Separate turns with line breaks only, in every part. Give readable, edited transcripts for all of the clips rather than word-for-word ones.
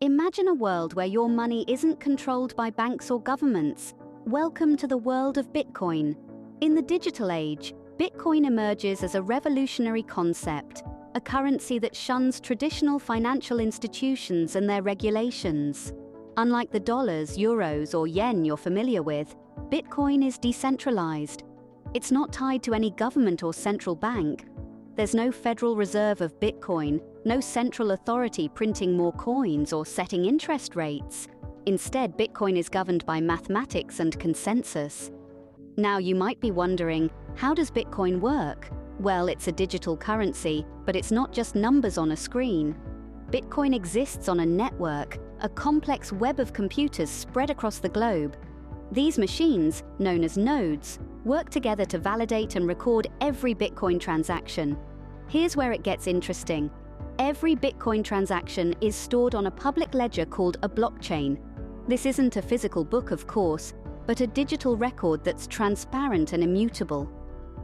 Imagine a world where your money isn't controlled by banks or governments. Welcome to the world of Bitcoin. In the digital age, Bitcoin emerges as a revolutionary concept, a currency that shuns traditional financial institutions and their regulations. Unlike the dollars, euros, or yen you're familiar with, Bitcoin is decentralized. It's not tied to any government or central bank. There's no Federal Reserve of Bitcoin, no central authority printing more coins or setting interest rates. Instead, Bitcoin is governed by mathematics and consensus. Now you might be wondering, how does Bitcoin work? Well, it's a digital currency, but it's not just numbers on a screen. Bitcoin exists on a network, a complex web of computers spread across the globe. These machines, known as nodes, work together to validate and record every Bitcoin transaction. Here's where it gets interesting. Every Bitcoin transaction is stored on a public ledger called a blockchain. This isn't a physical book, of course, but a digital record that's transparent and immutable.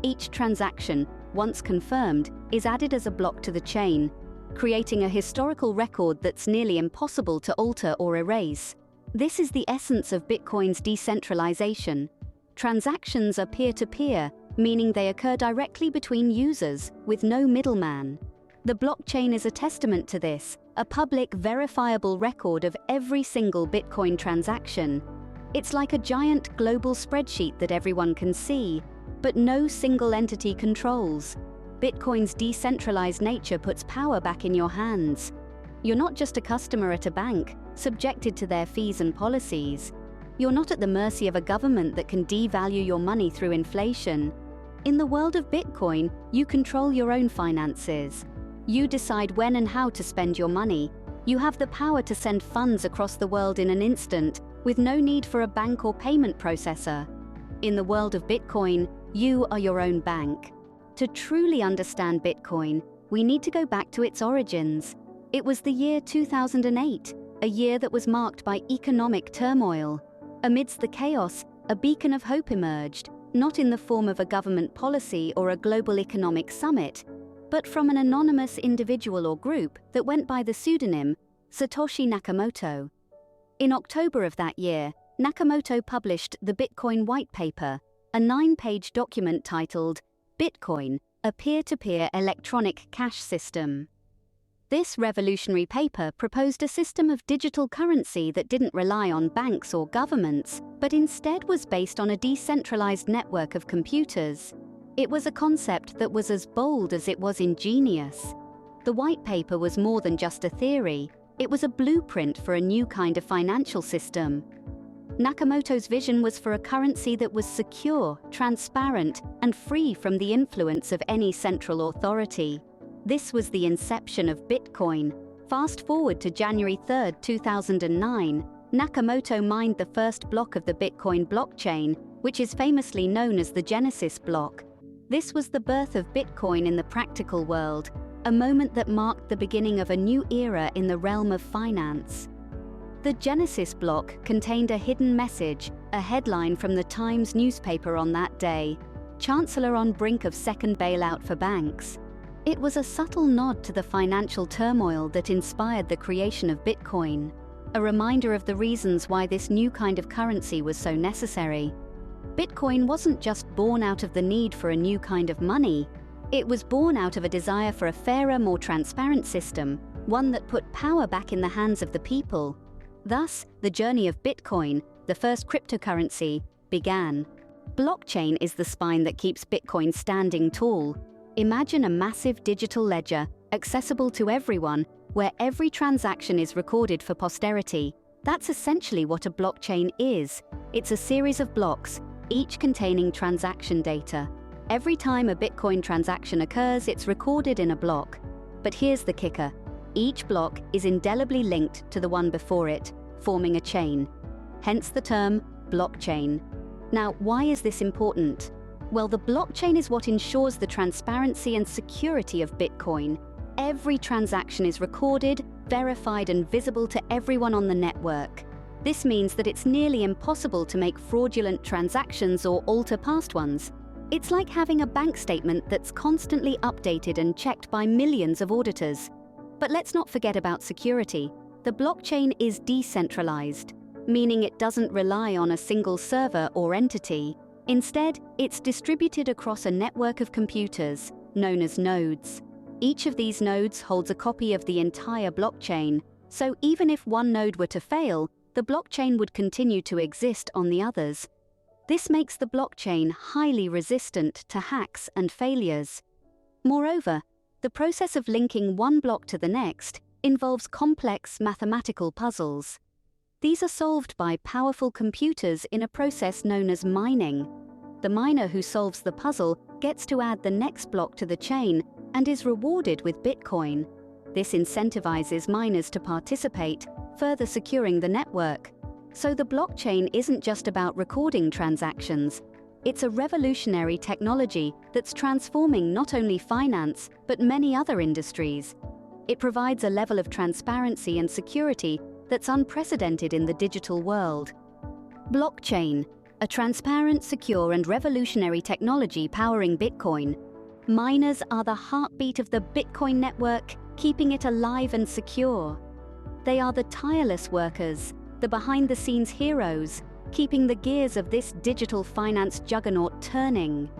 Each transaction, once confirmed, is added as a block to the chain, creating a historical record that's nearly impossible to alter or erase. This is the essence of Bitcoin's decentralization. Transactions are peer-to-peer, meaning they occur directly between users, with no middleman. The blockchain is a testament to this, a public, verifiable record of every single Bitcoin transaction. It's like a giant global spreadsheet that everyone can see, but no single entity controls. Bitcoin's decentralized nature puts power back in your hands. You're not just a customer at a bank, subjected to their fees and policies. You're not at the mercy of a government that can devalue your money through inflation. In the world of Bitcoin, you control your own finances. You decide when and how to spend your money. You have the power to send funds across the world in an instant, with no need for a bank or payment processor. In the world of Bitcoin, you are your own bank. To truly understand Bitcoin, we need to go back to its origins. It was the year 2008, a year that was marked by economic turmoil. Amidst the chaos, a beacon of hope emerged, not in the form of a government policy or a global economic summit, but from an anonymous individual or group that went by the pseudonym Satoshi Nakamoto. In October of that year, Nakamoto published the Bitcoin White Paper, a 9-page document titled Bitcoin, a peer-to-peer electronic cash system. This revolutionary paper proposed a system of digital currency that didn't rely on banks or governments, but instead was based on a decentralized network of computers. It was a concept that was as bold as it was ingenious. The white paper was more than just a theory. It was a blueprint for a new kind of financial system. Nakamoto's vision was for a currency that was secure, transparent, and free from the influence of any central authority. This was the inception of Bitcoin. Fast forward to January 3, 2009, Nakamoto mined the first block of the Bitcoin blockchain, which is famously known as the Genesis block. This was the birth of Bitcoin in the practical world, a moment that marked the beginning of a new era in the realm of finance. The Genesis block contained a hidden message, a headline from the Times newspaper on that day: Chancellor on brink of second bailout for banks. It was a subtle nod to the financial turmoil that inspired the creation of Bitcoin, a reminder of the reasons why this new kind of currency was so necessary. Bitcoin wasn't just born out of the need for a new kind of money. It was born out of a desire for a fairer, more transparent system, one that put power back in the hands of the people. Thus, the journey of Bitcoin, the first cryptocurrency, began. Blockchain is the spine that keeps Bitcoin standing tall. Imagine a massive digital ledger, accessible to everyone, where every transaction is recorded for posterity. That's essentially what a blockchain is. It's a series of blocks, each containing transaction data. Every time a Bitcoin transaction occurs, it's recorded in a block. But here's the kicker. Each block is indelibly linked to the one before it, forming a chain. Hence the term blockchain. Now, why is this important? Well, the blockchain is what ensures the transparency and security of Bitcoin. Every transaction is recorded, verified, and visible to everyone on the network. This means that it's nearly impossible to make fraudulent transactions or alter past ones. It's like having a bank statement that's constantly updated and checked by millions of auditors. But let's not forget about security. the blockchain is decentralized, meaning it doesn't rely on a single server or entity. Instead, it's distributed across a network of computers, known as nodes. Each of these nodes holds a copy of the entire blockchain, so even if one node were to fail, the blockchain would continue to exist on the others. This makes the blockchain highly resistant to hacks and failures. Moreover, the process of linking one block to the next involves complex mathematical puzzles. These are solved by powerful computers in a process known as mining. The miner who solves the puzzle gets to add the next block to the chain and is rewarded with Bitcoin. This incentivizes miners to participate, further securing the network. So the blockchain isn't just about recording transactions. It's a revolutionary technology that's transforming not only finance, but many other industries. It provides a level of transparency and security that's unprecedented in the digital world. Blockchain, a transparent, secure, and revolutionary technology powering Bitcoin. Miners are the heartbeat of the Bitcoin network, keeping it alive and secure. They are the tireless workers, the behind-the-scenes heroes, keeping the gears of this digital finance juggernaut turning.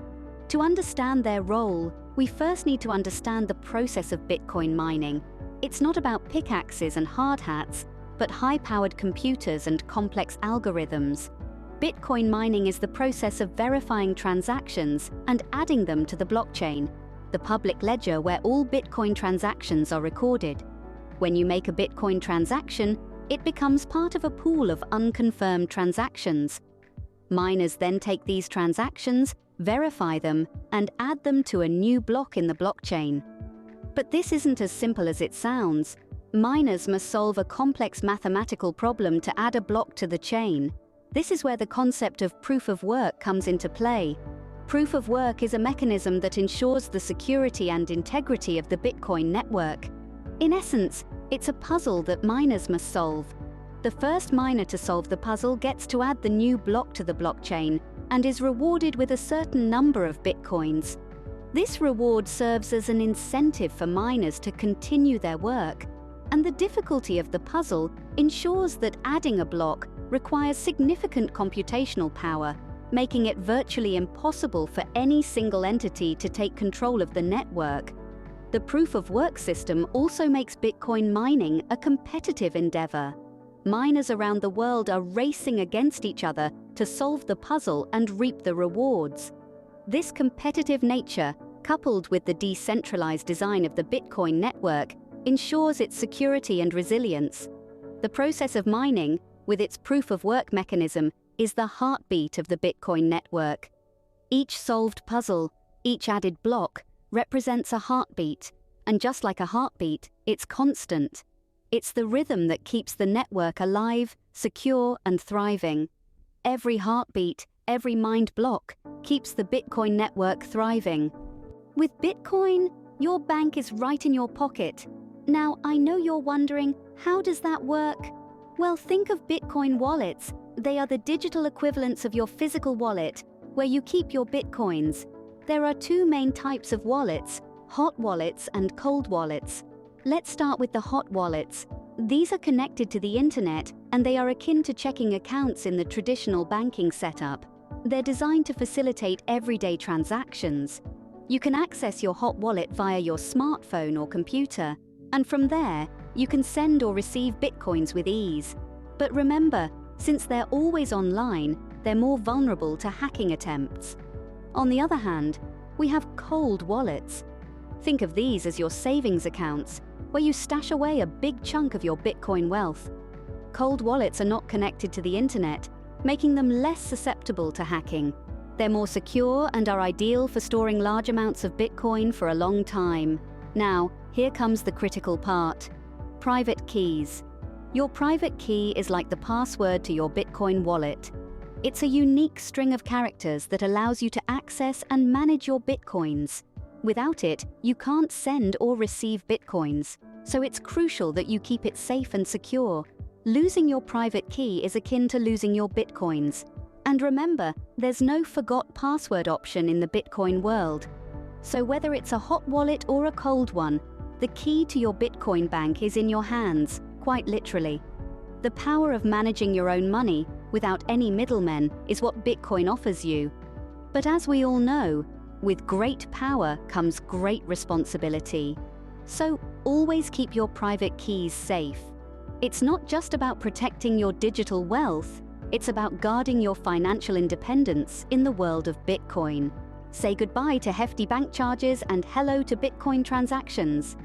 To understand their role, we first need to understand the process of Bitcoin mining. It's not about pickaxes and hard hats, but high-powered computers and complex algorithms. Bitcoin mining is the process of verifying transactions and adding them to the blockchain, the public ledger where all Bitcoin transactions are recorded. When you make a Bitcoin transaction, it becomes part of a pool of unconfirmed transactions. Miners then take these transactions, verify them, and add them to a new block in the blockchain. But this isn't as simple as it sounds. Miners must solve a complex mathematical problem to add a block to the chain. This is where the concept of proof of work comes into play. Proof of work is a mechanism that ensures the security and integrity of the Bitcoin network. In essence, it's a puzzle that miners must solve. The first miner to solve the puzzle gets to add the new block to the blockchain and is rewarded with a certain number of Bitcoins. This reward serves as an incentive for miners to continue their work, and the difficulty of the puzzle ensures that adding a block requires significant computational power, making it virtually impossible for any single entity to take control of the network. The proof-of-work system also makes Bitcoin mining a competitive endeavor. Miners around the world are racing against each other to solve the puzzle and reap the rewards. This competitive nature, coupled with the decentralized design of the Bitcoin network, ensures its security and resilience. The process of mining, with its proof-of-work mechanism, is the heartbeat of the Bitcoin network. Each solved puzzle, each added block, represents a heartbeat, and just like a heartbeat, it's constant. It's the rhythm that keeps the network alive, secure, and thriving. Every heartbeat, every mined block, keeps the Bitcoin network thriving. With Bitcoin, your bank is right in your pocket. Now, I know you're wondering, how does that work? Well, think of Bitcoin wallets. They are the digital equivalents of your physical wallet, where you keep your Bitcoins. There are two main types of wallets, hot wallets and cold wallets. Let's start with the hot wallets. These are connected to the internet, and they are akin to checking accounts in the traditional banking setup. They're designed to facilitate everyday transactions. You can access your hot wallet via your smartphone or computer, and from there, you can send or receive Bitcoins with ease. But remember, since they're always online, they're more vulnerable to hacking attempts. On the other hand, we have cold wallets. Think of these as your savings accounts, where you stash away a big chunk of your Bitcoin wealth. Cold wallets are not connected to the internet, making them less susceptible to hacking. They're more secure and are ideal for storing large amounts of Bitcoin for a long time. Now, here comes the critical part. Private keys. Your private key is like the password to your Bitcoin wallet. It's a unique string of characters that allows you to access and manage your Bitcoins. Without it, you can't send or receive Bitcoins, so it's crucial that you keep it safe and secure. Losing your private key is akin to losing your Bitcoins. And remember, there's no forgot password option in the Bitcoin world. So whether it's a hot wallet or a cold one, the key to your Bitcoin bank is in your hands, quite literally. The power of managing your own money without any middlemen is what Bitcoin offers you. But as we all know, with great power comes great responsibility. So always keep your private keys safe. It's not just about protecting your digital wealth, it's about guarding your financial independence in the world of Bitcoin. Say goodbye to hefty bank charges and hello to Bitcoin transactions.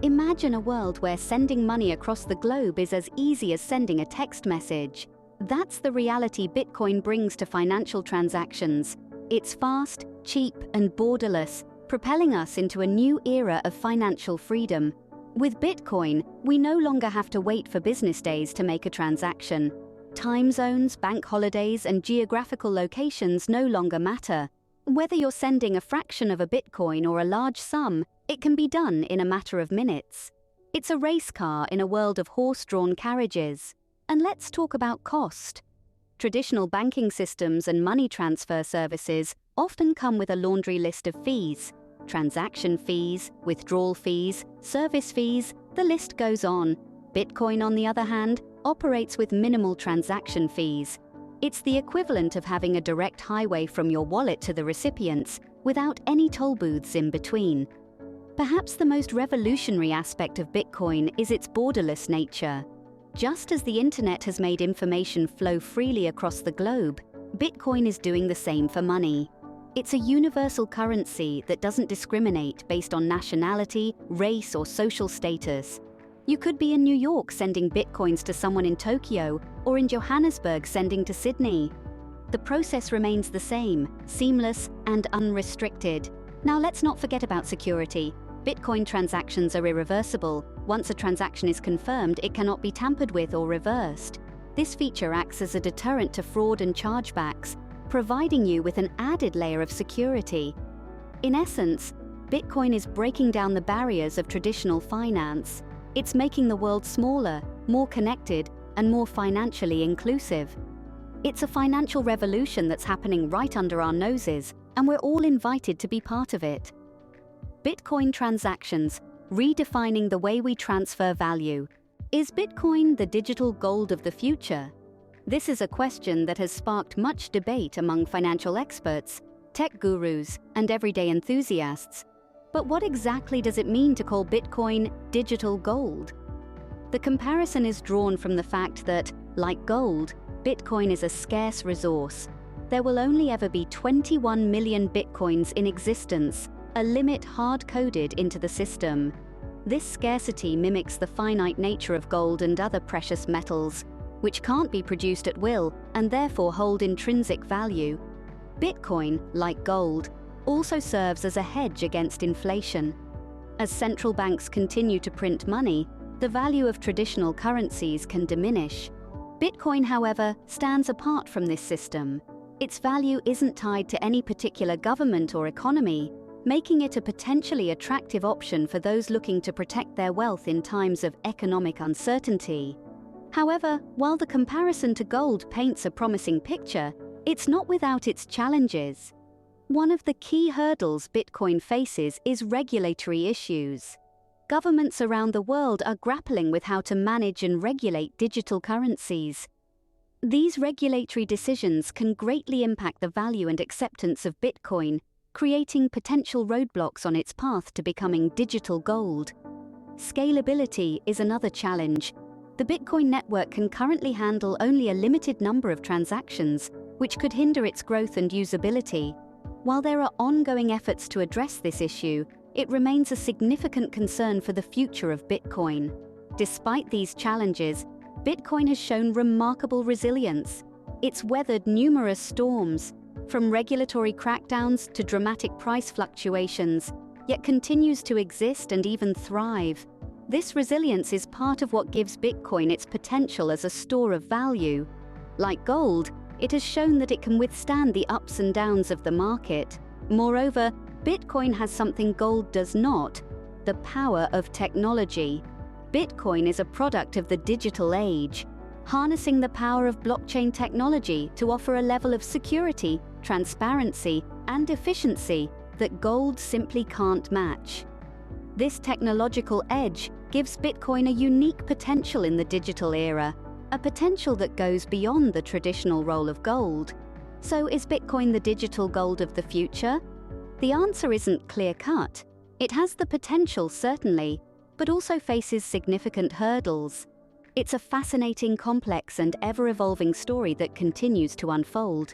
Imagine a world where sending money across the globe is as easy as sending a text message. That's the reality Bitcoin brings to financial transactions. It's fast, cheap, and borderless, propelling us into a new era of financial freedom. With Bitcoin, we no longer have to wait for business days to make a transaction. Time zones, bank holidays, and geographical locations no longer matter. Whether you're sending a fraction of a Bitcoin or a large sum, it can be done in a matter of minutes. It's a race car in a world of horse-drawn carriages. And let's talk about cost. Traditional banking systems and money transfer services often come with a laundry list of fees. Transaction fees, withdrawal fees, service fees, the list goes on. Bitcoin, on the other hand, operates with minimal transaction fees. It's the equivalent of having a direct highway from your wallet to the recipients, without any toll booths in between. Perhaps the most revolutionary aspect of Bitcoin is its borderless nature. Just as the internet has made information flow freely across the globe, Bitcoin is doing the same for money. It's a universal currency that doesn't discriminate based on nationality, race, or social status. You could be in New York sending Bitcoins to someone in Tokyo, or in Johannesburg sending to Sydney. The process remains the same, seamless and unrestricted. Now let's not forget about security. Bitcoin transactions are irreversible. Once a transaction is confirmed, it cannot be tampered with or reversed. This feature acts as a deterrent to fraud and chargebacks, providing you with an added layer of security. In essence, Bitcoin is breaking down the barriers of traditional finance. It's making the world smaller, more connected, and more financially inclusive. It's a financial revolution that's happening right under our noses, and we're all invited to be part of it. Bitcoin transactions, redefining the way we transfer value. Is Bitcoin the digital gold of the future? This is a question that has sparked much debate among financial experts, tech gurus, and everyday enthusiasts. But what exactly does it mean to call Bitcoin digital gold? The comparison is drawn from the fact that, like gold, Bitcoin is a scarce resource. There will only ever be 21 million Bitcoins in existence, a limit hard-coded into the system. This scarcity mimics the finite nature of gold and other precious metals, which can't be produced at will and therefore hold intrinsic value. Bitcoin, like gold, also serves as a hedge against inflation. As central banks continue to print money, the value of traditional currencies can diminish. Bitcoin, however, stands apart from this system. Its value isn't tied to any particular government or economy, making it a potentially attractive option for those looking to protect their wealth in times of economic uncertainty. However, while the comparison to gold paints a promising picture, it's not without its challenges. One of the key hurdles Bitcoin faces is regulatory issues. Governments around the world are grappling with how to manage and regulate digital currencies. These regulatory decisions can greatly impact the value and acceptance of Bitcoin, creating potential roadblocks on its path to becoming digital gold. Scalability is another challenge. The Bitcoin network can currently handle only a limited number of transactions, which could hinder its growth and usability. While there are ongoing efforts to address this issue, it remains a significant concern for the future of Bitcoin. Despite these challenges, Bitcoin has shown remarkable resilience. It's weathered numerous storms, from regulatory crackdowns to dramatic price fluctuations, yet continues to exist and even thrive. This resilience is part of what gives Bitcoin its potential as a store of value. Like gold, it has shown that it can withstand the ups and downs of the market. Moreover, Bitcoin has something gold does not: the power of technology. Bitcoin is a product of the digital age, harnessing the power of blockchain technology to offer a level of security, transparency, and efficiency that gold simply can't match. This technological edge gives Bitcoin a unique potential in the digital era, a potential that goes beyond the traditional role of gold. So is Bitcoin the digital gold of the future? The answer isn't clear-cut. It has the potential, certainly, but also faces significant hurdles. It's a fascinating, complex, and ever-evolving story that continues to unfold.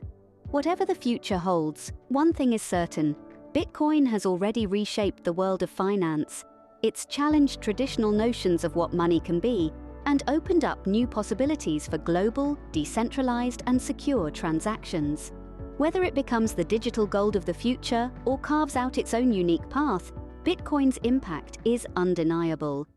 Whatever the future holds, one thing is certain: Bitcoin has already reshaped the world of finance. It's challenged traditional notions of what money can be and opened up new possibilities for global, decentralized, and secure transactions. Whether it becomes the digital gold of the future or carves out its own unique path, Bitcoin's impact is undeniable.